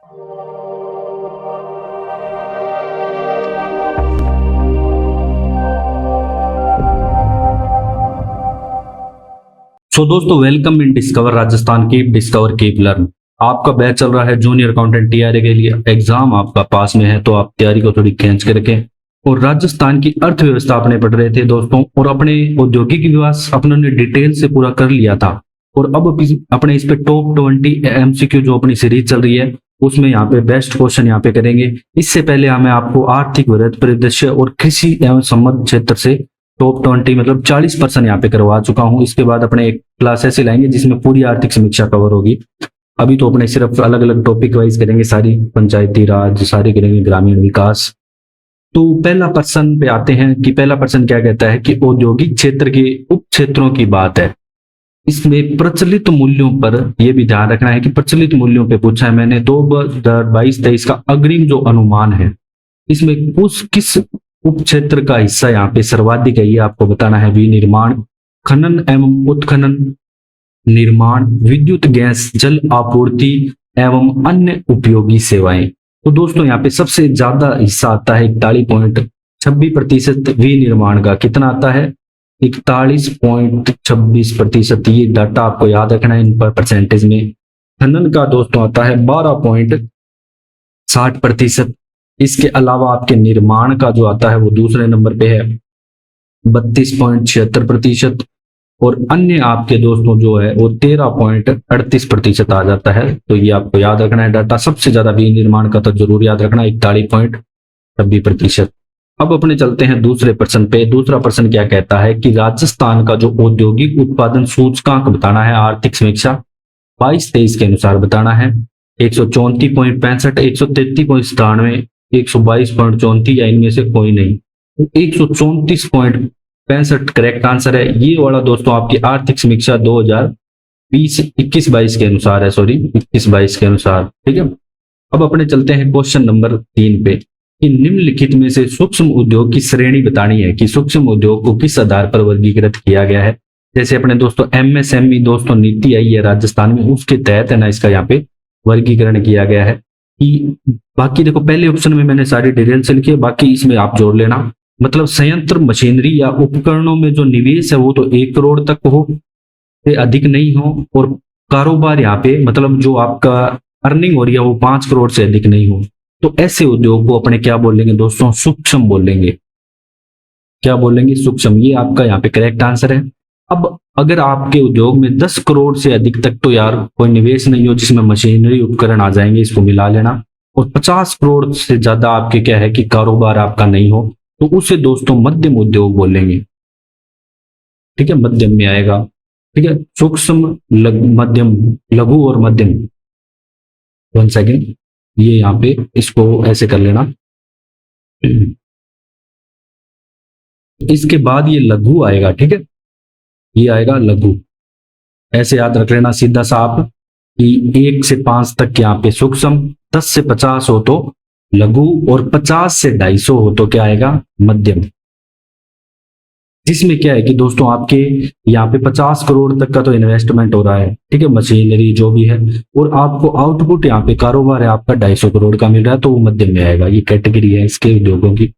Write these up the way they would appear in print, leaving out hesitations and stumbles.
सो दोस्तों, welcome in discover Rajasthan की discover keep learn. आपका बैच चल रहा है जूनियर अकाउंटेंट टीआरए के लिए। एग्जाम आपका पास में है तो आप तैयारी को थोड़ी खींच के रखें। और राजस्थान की अर्थव्यवस्था अपने पढ़ रहे थे दोस्तों, और अपने औद्योगिक विकास अपने डिटेल से पूरा कर लिया था। और अब अपने इस पे टॉप 20 एमसीक्यू जो अपनी सीरीज चल रही है उसमें यहाँ पे बेस्ट क्वेश्चन यहाँ पे करेंगे। इससे पहले मैं आपको आर्थिक वृद्धि परिदृश्य और कृषि एवं संबद्ध क्षेत्र से टॉप 20 मतलब 40% यहाँ पे करवा चुका हूँ। इसके बाद अपने एक क्लास ऐसे लाएंगे जिसमें पूरी आर्थिक समीक्षा कवर होगी। अभी तो अपने सिर्फ अलग अलग टॉपिक वाइज करेंगे, सारी पंचायती राज, सारी करेंगे ग्रामीण विकास। तो पहला प्रश्न पे आते हैं कि पहला प्रश्न क्या कहता है कि औद्योगिक क्षेत्र के उप क्षेत्रों की बात है। इसमें प्रचलित मूल्यों पर यह भी ध्यान रखना है कि प्रचलित मूल्यों पे पूछा है मैंने 2022-23 का अग्रिम जो अनुमान है, इसमें किस उप क्षेत्र का हिस्सा यहाँ पे सर्वाधिक है ये आपको बताना है। विनिर्माण, खनन एवं उत्खनन, निर्माण, विद्युत गैस, जल आपूर्ति एवं अन्य उपयोगी सेवाएं। तो दोस्तों यहाँ पे सबसे ज्यादा हिस्सा आता है 41.26%। विनिर्माण का कितना आता है? 41.26%। ये डाटा आपको याद रखना है इन पर परसेंटेज में। खनन का दोस्तों आता है 12.60%। इसके अलावा आपके निर्माण का जो आता है वो दूसरे नंबर पे है 32.76%। और अन्य आपके दोस्तों जो है वो 13.38% आ जाता है। तो ये आपको याद रखना है डाटा। सबसे ज्यादा विनिर्माण का तो जरूर याद रखना 41.26%। अब अपने चलते हैं दूसरे प्रश्न पे। दूसरा प्रश्न क्या कहता है कि राजस्थान का जो औद्योगिक उत्पादन सूचकांक बताना है आर्थिक समीक्षा 22-23 के अनुसार बताना है। 134.65, 133.97, 122.34 या इनमें से कोई नहीं। 134.65 करेक्ट आंसर है। ये वाला दोस्तों आपकी आर्थिक समीक्षा 2021-22 के अनुसार है, सॉरी 21-22 के अनुसार। ठीक है। अब अपने चलते हैं क्वेश्चन नंबर 3 पे कि निम्नलिखित में से सूक्ष्म उद्योग की श्रेणी बतानी है कि सूक्ष्म उद्योग को किस आधार पर वर्गीकृत किया गया है। जैसे अपने दोस्तों एमएसएमई दोस्तों नीति आई है राजस्थान में, उसके तहत है ना इसका यहाँ पे वर्गीकरण किया गया है। कि बाकी देखो पहले ऑप्शन में मैंने सारी डिटेल से लिखी है, बाकी इसमें आप जोड़ लेना। मतलब संयंत्र, मशीनरी या उपकरणों में जो निवेश है वो तो 1 करोड़ तक हो, से अधिक नहीं हो। और कारोबार यहाँ पे मतलब जो आपका अर्निंग हो रही है वो 5 करोड़ से अधिक नहीं हो। तो ऐसे उद्योग को अपने क्या बोलेंगे दोस्तों? सूक्ष्म बोलेंगे। क्या बोलेंगे? सूक्ष्म। ये आपका यहाँ पे करेक्ट आंसर है। अब अगर आपके उद्योग में 10 करोड़ से अधिक तक तो यार कोई निवेश नहीं हो जिसमें मशीनरी उपकरण आ जाएंगे, इसको मिला लेना। और 50 करोड़ से ज्यादा आपके क्या है कि कारोबार आपका नहीं हो तो उसे दोस्तों मध्यम उद्योग बोलेंगे। ठीक है, मध्यम में आएगा। ठीक है, सूक्ष्म, मध्यम, लघु और मध्यम। 1 सेकेंड, ये यहाँ पे इसको ऐसे कर लेना। इसके बाद ये लघु आएगा। ठीक है, ये आएगा लघु। ऐसे याद रख लेना सीधा सा आप कि 1 से 5 तक यहाँ पे सूक्ष्म, 10 से 50 हो तो लघु और 50 से 250 हो तो क्या आएगा? मध्यम। जिसमें क्या है कि दोस्तों आपके यहाँ पे 50 करोड़ तक का तो इन्वेस्टमेंट हो रहा है। ठीक है, मशीनरी जो भी है, और आपको आउटपुट यहाँ पे कारोबार है आपका 250 करोड़ का मिल रहा है तो वो मध्यम में आएगा। ये कैटेगरी है इसके उद्योगों की।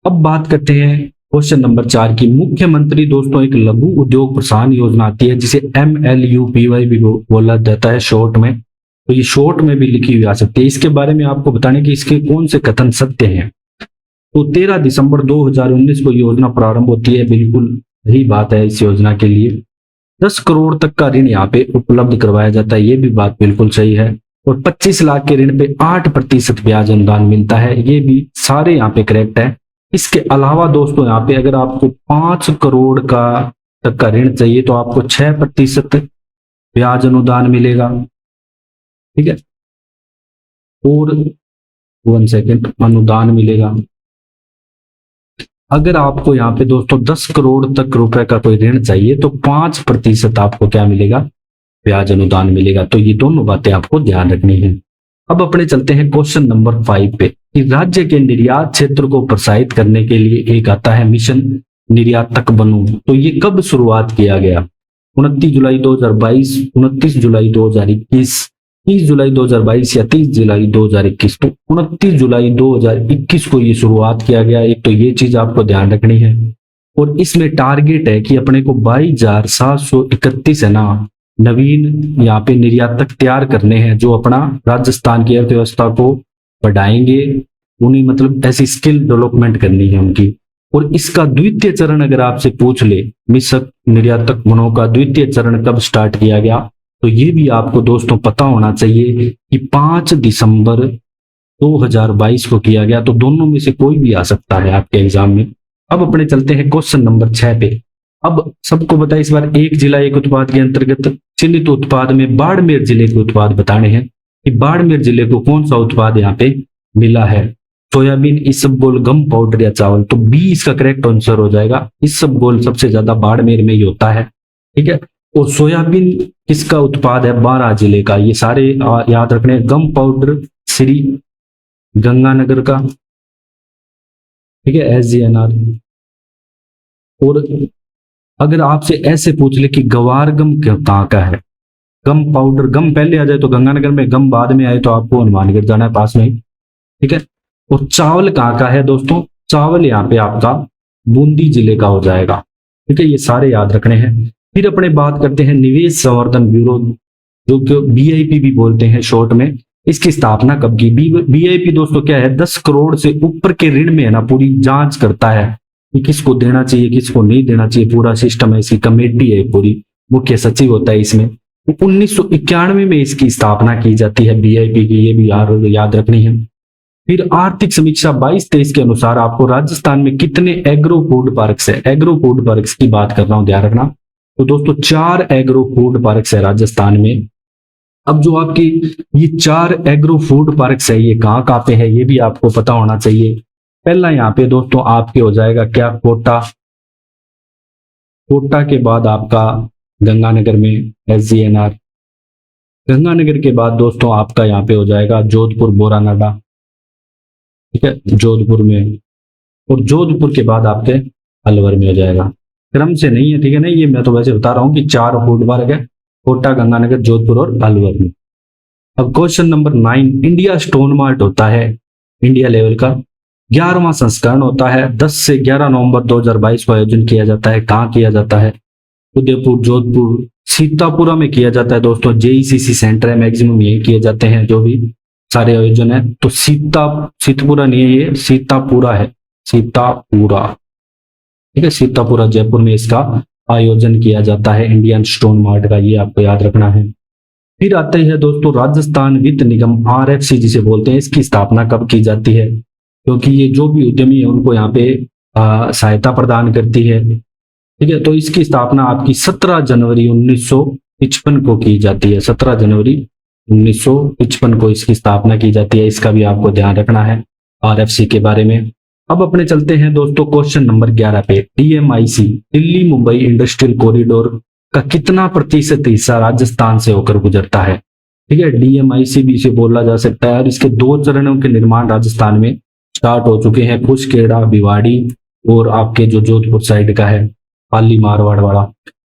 अब बात करते हैं क्वेश्चन नंबर 4 की। मुख्यमंत्री दोस्तों एक लघु उद्योग प्रोत्साहन योजना आती है जिसे MLUPY भी बोला जाता है शॉर्ट में। तो ये शॉर्ट में भी लिखी हुई आ सकती है। इसके बारे में आपको बताने की इसके कौन से कथन सत्य हैं। तो 13 दिसंबर 2019 को योजना प्रारंभ होती है। बिल्कुल सही बात है। इस योजना के लिए 10 करोड़ तक का ऋण यहाँ पे उपलब्ध करवाया जाता है। ये भी बात बिल्कुल सही है। और 25 लाख के ऋण पे 8% ब्याज अनुदान मिलता है। ये भी सारे यहाँ पे करेक्ट है। इसके अलावा दोस्तों यहाँ पे अगर आपको 5 करोड़ का तक का ऋण चाहिए तो आपको 6% ब्याज अनुदान मिलेगा। ठीक है, और 1 सेकेंड, अनुदान मिलेगा। अगर आपको यहाँ पे दोस्तों 10 करोड़ तक रुपए का कोई ऋण चाहिए तो 5% आपको क्या मिलेगा? ब्याज अनुदान मिलेगा। तो ये दोनों बातें आपको ध्यान रखनी है। अब अपने चलते हैं क्वेश्चन नंबर 5 पे कि राज्य के निर्यात क्षेत्र को प्रोत्साहित करने के लिए एक आता है मिशन निर्यातक बनूं। तो ये कब शुरुआत किया गया? 29 जुलाई 2022, 29 जुलाई 2021 30 जुलाई 2022 या 30 जुलाई 2021, तो 29 जुलाई 2021 को ये शुरुआत किया गया। एक तो ये चीज आपको ध्यान रखनी है। और इसमें टारगेट है कि अपने को 22,731 है ना नवीन यहाँ पे निर्यातक तैयार करने हैं, जो अपना राजस्थान की अर्थव्यवस्था को बढ़ाएंगे। उन्हें मतलब ऐसी स्किल डेवलपमेंट करनी है उनकी। और इसका द्वितीय चरण अगर आपसे पूछ ले, मिश्रक निर्यातक गुणों का द्वितीय चरण कब स्टार्ट किया गया, तो ये भी आपको दोस्तों पता होना चाहिए कि 5 दिसंबर 2022 को किया गया। तो दोनों में से कोई भी आ सकता है आपके एग्जाम में। अब अपने चलते हैं क्वेश्चन नंबर 6 पे। अब सबको बताइए इस बार एक जिला एक उत्पाद के अंतर्गत चिन्हित उत्पाद में बाड़मेर जिले के उत्पाद बताने हैं कि बाड़मेर जिले को कौन सा उत्पाद यहाँ पे मिला है। सोयाबीन, इसबगोल, गम पाउडर या चावल। तो बी इसका करेक्ट आंसर हो जाएगा। इसबगोल सबसे ज्यादा बाड़मेर में ही होता है, ठीक है। और सोयाबीन किसका उत्पाद है, बारां जिले का। ये सारे याद रखने। गम पाउडर श्री गंगानगर का, ठीक है, SGNR। और अगर आपसे ऐसे पूछ ले कि गवार गम कहाँ का है, गम पाउडर, गम पहले आ जाए तो गंगानगर में, गम बाद में आए तो आपको हनुमानगढ़ जाना है, पास में ही, ठीक है। और चावल कहाँ का है दोस्तों, चावल यहाँ पे आपका बूंदी जिले का हो जाएगा, ठीक है। ये सारे याद रखने हैं। फिर अपने बात करते हैं निवेश संवर्धन ब्यूरो, जो कि BIP भी बोलते हैं शॉर्ट में। इसकी स्थापना कब की। BIP दोस्तों क्या है, 10 करोड़ से ऊपर के ऋण में है ना पूरी जांच करता है कि किसको देना चाहिए किसको नहीं देना चाहिए। पूरा सिस्टम है, इसकी कमेटी है पूरी, मुख्य सचिव होता है इसमें। 1991 में इसकी स्थापना की जाती है BIP की, ये भी याद रखनी है। फिर आर्थिक समीक्षा 22-23 के अनुसार आपको राजस्थान में कितने एग्रो फूड पार्क्स है। एग्रो फूड पार्क्स की बात कर रहा हूं, ध्यान रखना। तो दोस्तों 4 एग्रो फूड पार्क्स है राजस्थान में। अब जो आपकी ये 4 एग्रो फूड पार्क्स है, ये कहाँ कहाँ पे है ये भी आपको पता होना चाहिए। पहला यहाँ पे दोस्तों आपके हो जाएगा क्या, कोटा। कोटा के बाद आपका गंगानगर में SGNR। गंगानगर के बाद दोस्तों आपका यहाँ पे हो जाएगा जोधपुर बोरानाडा, ठीक है, जोधपुर में। और जोधपुर के बाद आपके अलवर में हो जाएगा। क्रम से नहीं है, ठीक है ना, ये मैं तो वैसे बता रहा हूँ कि 4 फूड पार्क है, कोटा, गंगानगर, जोधपुर और अलवर में। अब question number 9, India stone mart होता है इंडिया लेवल का 11वां संस्करण होता है। 10 से 11 नवंबर 2022 को आयोजन किया जाता है। कहाँ किया जाता है, उदयपुर, जोधपुर, सीतापुरा में किया जाता है दोस्तों। JECC सेंटर है, मैक्सिमम यही किए जाते हैं जो भी सारे आयोजन है। तो सीतापुरा नहीं है, ये सीतापुरा है, सीतापुरा, ठीक है, सीतापुरा जयपुर में इसका आयोजन किया जाता है इंडियन स्टोन मार्ट का, ये आपको याद रखना है। फिर आते हैं दोस्तों राजस्थान वित्त निगम, RFC जिसे बोलते हैं। इसकी स्थापना कब की जाती है, क्योंकि ये जो भी उद्यमी है उनको यहाँ पे सहायता प्रदान करती है, ठीक है। तो इसकी स्थापना आपकी 17 जनवरी 1955 को की जाती है। 17 जनवरी 1955 को इसकी स्थापना की जाती है। इसका भी आपको ध्यान रखना है RFC के बारे में। अब अपने चलते हैं दोस्तों क्वेश्चन नंबर 11 पे। DMIC, Delhi Mumbai industrial corridor का कितना प्रतिशत हिस्सा राजस्थान से होकर गुजरता है, ठीक है। DMIC भी इसे बोला जा सकता है। और इसके 2 चरणों के निर्माण राजस्थान में स्टार्ट हो चुके हैं, कुशखेड़ा, भिवाड़ी और आपके जो जोधपुर साइड का है पाली मारवाड़ वाला,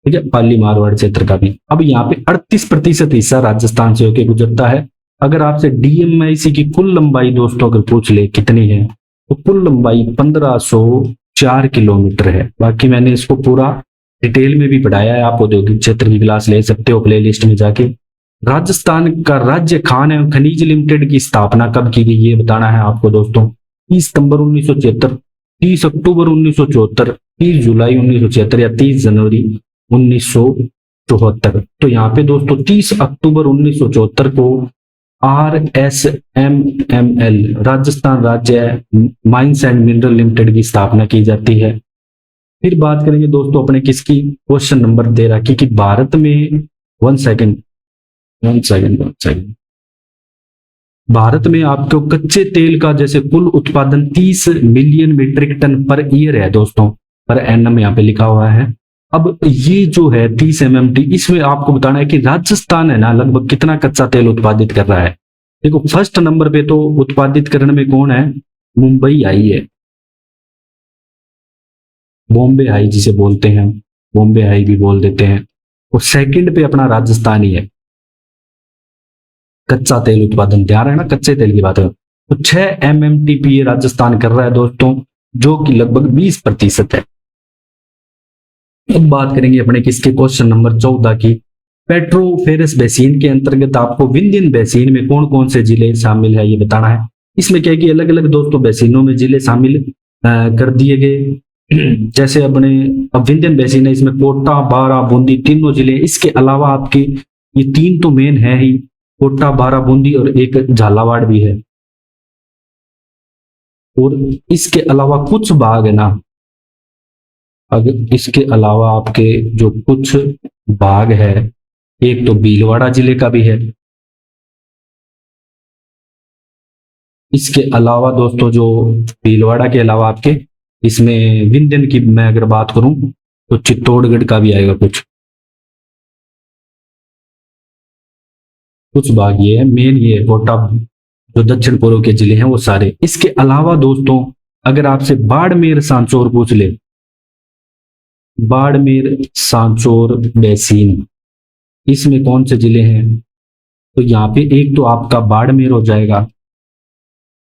ठीक है, पाली मारवाड़ क्षेत्र का भी। अब यहाँ पे 38% हिस्सा राजस्थान से होकर गुजरता है। अगर आपसे DMIC की कुल लंबाई दोस्तों अगर पूछ ले कितनी है, तो कुल लंबाई 1504 किलोमीटर है। बाकी मैंने इसको पूरा डिटेल में भी पढ़ाया है, आप औद्योगिक क्षेत्र की क्लास ले सकते हो प्लेलिस्ट में जाके। राजस्थान का राज्य खान एवं खनिज लिमिटेड की स्थापना कब की गई ये बताना है आपको दोस्तों। 30 सितंबर 1976, 30 अक्टूबर 1974, 30 जुलाई 1976 या 30 जनवरी 1974। तो यहाँ पे दोस्तों 30 अक्टूबर 1974 को RSMML राजस्थान राज्य माइंस एंड मिनरल लिमिटेड की स्थापना की जाती है। फिर बात करेंगे दोस्तों अपने किसकी, क्वेश्चन नंबर 13 की, कि भारत में 1 सेकेंड भारत में आपको कच्चे तेल का जैसे कुल उत्पादन 30 million metric tonne per year है दोस्तों, पर एनम यहाँ पे लिखा हुआ है। अब ये जो है 30 MMT, इसमें आपको बताना है कि राजस्थान है ना लगभग कितना कच्चा तेल उत्पादित कर रहा है। देखो फर्स्ट नंबर पे तो उत्पादित करने में कौन है, मुंबई आई है, बॉम्बे हाई जिसे बोलते हैं, बॉम्बे हाई भी बोल देते हैं। और सेकंड पे अपना राजस्थान ही है, कच्चा तेल उत्पादन, ध्यान रखना कच्चे तेल की बात है। तो 6 MMTPA राजस्थान कर रहा है दोस्तों, जो कि लगभग 20% है। अब बात करेंगे अपने किसके, क्वेश्चन नंबर 14 की। पेट्रोफेरस बेसिन के अंतर्गत आपको विंध्यन बेसिन में कौन कौन से जिले शामिल है ये बताना है। इसमें क्या है कि अलग अलग दोस्तों बेसिनों में जिले शामिल कर दिए गए। जैसे अपने अब विंध्यन बेसिन है, इसमें कोटा, बारा, बूंदी तीनों जिले। इसके अलावा आपके ये 3 तो मेन है ही, कोटा, बारा, बूंदी और एक झालावाड़ भी है। और इसके अलावा कुछ भाग है ना, अगर इसके अलावा आपके जो कुछ भाग है, एक तो भीलवाड़ा जिले का भी है। इसके अलावा दोस्तों जो भीलवाड़ा के अलावा आपके इसमें विंध्यन की मैं अगर बात करूं तो चित्तौड़गढ़ का भी आएगा। कुछ भाग ये है, मेन ये कोटा, जो दक्षिण पूर्व के जिले हैं वो सारे। इसके अलावा दोस्तों अगर आपसे बाड़मेर सांचौर पूछ ले, बाड़मेर सांचौर बेसिन, इसमें कौन से जिले हैं, तो यहाँ पे एक तो आपका बाड़मेर हो जाएगा,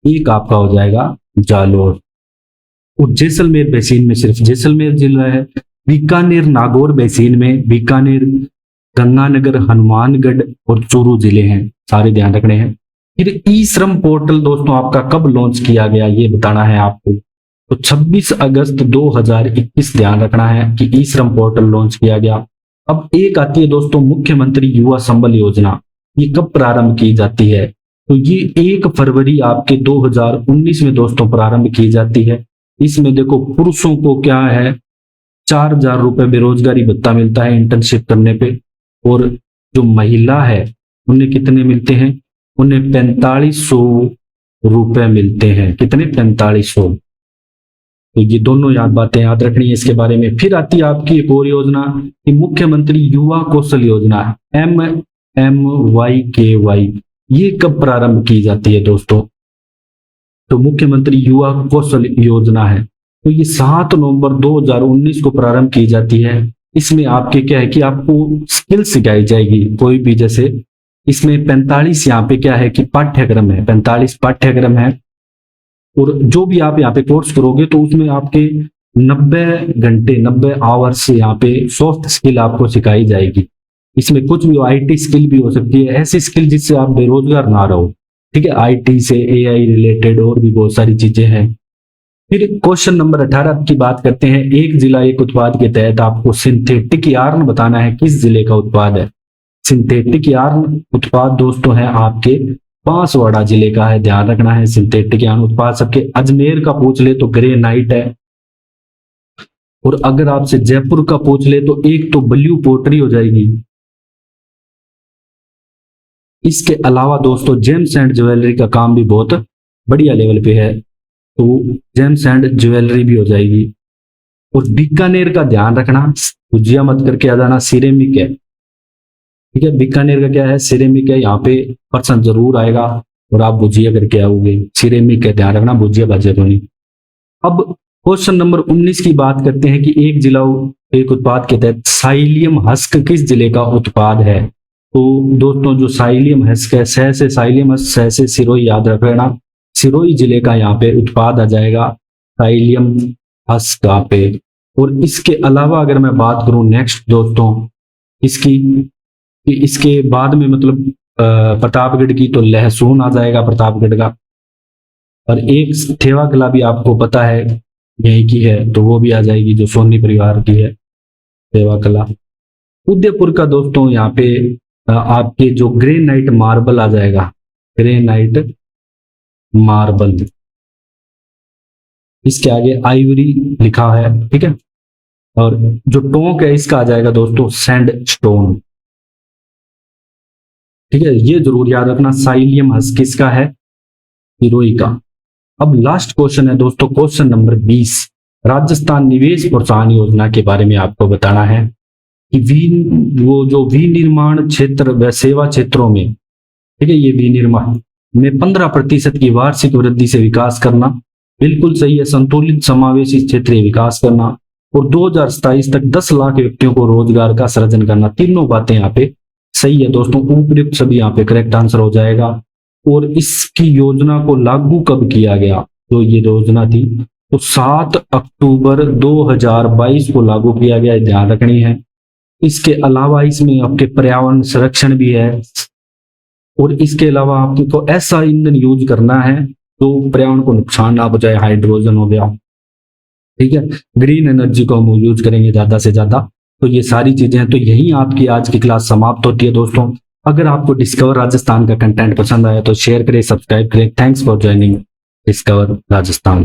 एक आपका हो जाएगा जालोर। और जैसलमेर बेसिन में सिर्फ जैसलमेर जिला है। बीकानेर नागौर बेसिन में बीकानेर, गंगानगर, हनुमानगढ़ और चूरू जिले हैं, सारे ध्यान रखने हैं। फिर ई श्रम पोर्टल दोस्तों आपका कब लॉन्च किया गया ये बताना है आपको। तो 26 अगस्त 2021 ध्यान रखना है कि ई श्रम पोर्टल लॉन्च किया गया। अब एक आती है दोस्तों मुख्यमंत्री युवा संबल योजना, ये कब प्रारंभ की जाती है, तो ये 1 फरवरी आपके 2019 में दोस्तों प्रारंभ की जाती है। इसमें देखो पुरुषों को क्या है, 4,000 रुपए बेरोजगारी भत्ता मिलता है इंटर्नशिप करने पे, और जो महिला है उन्हें कितने मिलते हैं, उन्हें 4500 रुपए मिलते हैं। कितने, 4500। तो ये दोनों बातें याद रखनी है इसके बारे में। फिर आती है आपकी एक और योजना कि मुख्यमंत्री युवा कौशल योजना, MMYKY, ये कब प्रारंभ की जाती है दोस्तों, तो मुख्यमंत्री युवा कौशल योजना है, तो ये 7 नवंबर 2019 को प्रारंभ की जाती है। इसमें आपके क्या है कि आपको स्किल सिखाई जाएगी कोई भी, जैसे इसमें 45 यहाँ पे क्या है कि पाठ्यक्रम है, 45 पाठ्यक्रम है। और जो भी आप यहाँ पे कोर्स करोगे तो उसमें आपके 90 घंटे 90 आवर्स यहाँ पे सॉफ्ट स्किल आपको सिखाई जाएगी। इसमें कुछ भी IT स्किल भी हो सकती है, ऐसी स्किल जिससे आप बेरोजगार ना रहो, ठीक है। IT से AI रिलेटेड और भी बहुत सारी चीजें हैं। फिर क्वेश्चन नंबर 18 की बात करते हैं। एक जिला एक उत्पाद के तहत आपको सिंथेटिक यार्न बताना है, किस जिले का उत्पाद है। सिंथेटिक यार्न उत्पाद दोस्तों है आपके बांसवाड़ा जिले का है, ध्यान रखना है। सिंथेटिक यार्न उत्पाद सबके अजमेर का पूछ ले तो ग्रेनाइट है, और अगर आपसे जयपुर का पूछ ले तो एक तो ब्लू पोट्री हो जाएगी। इसके अलावा दोस्तों जेम्स एंड ज्वेलरी का काम भी बहुत बढ़िया लेवल पे है, तो जेम्स एंड ज्वेलरी भी हो जाएगी। और बीकानेर का ध्यान रखना, भुजिया मत करके आ जाना, सिरेमिक है, ठीक है। बीकानेर का क्या है, सिरेमिक है, यहाँ पे पर्सन जरूर आएगा और आप भुजिया करके आओगे, सिरेमिक है, ध्यान रखना, भुजिया भाजिया तो नहीं। अब क्वेश्चन नंबर 19 की बात करते हैं कि एक जिला एक उत्पाद के तहत साइलियम हस्क किस जिले का उत्पाद है। तो दोस्तों जो साइलियम हस्क है, सह से साइलियम हस्क, सह से सिरोही, याद रखना सिरोही जिले का यहाँ पे उत्पाद आ जाएगा साइलियम हस्क यहाँ पे। और इसके अलावा अगर मैं बात करूं नेक्स्ट दोस्तों इसके बाद में मतलब प्रतापगढ़ की, तो लहसुन आ जाएगा प्रतापगढ़ का। और एक थेवा कला भी आपको पता है यही की है, तो वो भी आ जाएगी, जो सोनी परिवार की है थेवा कला। उदयपुर का दोस्तों यहाँ पे आपके जो ग्रेनाइट मार्बल आ जाएगा, ग्रेनाइट मार्बल। इसके आगे आइवरी लिखा है, ठीक है। और जो टोंक है इसका आ जाएगा दोस्तों सैंड स्टोन, ठीक है। ये जरूर याद रखना, साइलियम हस्क किसका है, सिरोही का। अब लास्ट क्वेश्चन है दोस्तों, क्वेश्चन नंबर 20, राजस्थान निवेश प्रोत्साहन योजना के बारे में आपको बताना है कि वो जो विनिर्माण क्षेत्र व सेवा क्षेत्रों में, ठीक है, ये विनिर्माण में 15% की वार्षिक वृद्धि से विकास करना, बिल्कुल सही है। संतुलित समावेशी क्षेत्रीय विकास करना और 2027 तक 10 लाख व्यक्तियों को रोजगार का सृजन करना, तीनों बातें यहाँ पे सही है दोस्तों, उपयुक्त सभी यहाँ पे करेक्ट आंसर हो जाएगा। और इसकी योजना को लागू कब किया गया, जो ये योजना थी तो 7 अक्टूबर 2022 को लागू किया गया, ध्यान रखनी है। इसके अलावा इसमें आपके पर्यावरण संरक्षण भी है, और इसके अलावा आपको ऐसा ईंधन यूज करना है जो पर्यावरण को नुकसान ना पहुंचाए, हाइड्रोजन हो गया, ठीक है, ग्रीन एनर्जी को हम यूज करेंगे ज्यादा से ज्यादा। तो ये सारी चीजें हैं। तो यही आपकी आज की क्लास समाप्त होती है दोस्तों। अगर आपको डिस्कवर राजस्थान का कंटेंट पसंद आया तो शेयर करें, सब्सक्राइब करें। Thanks for joining discover Rajasthan.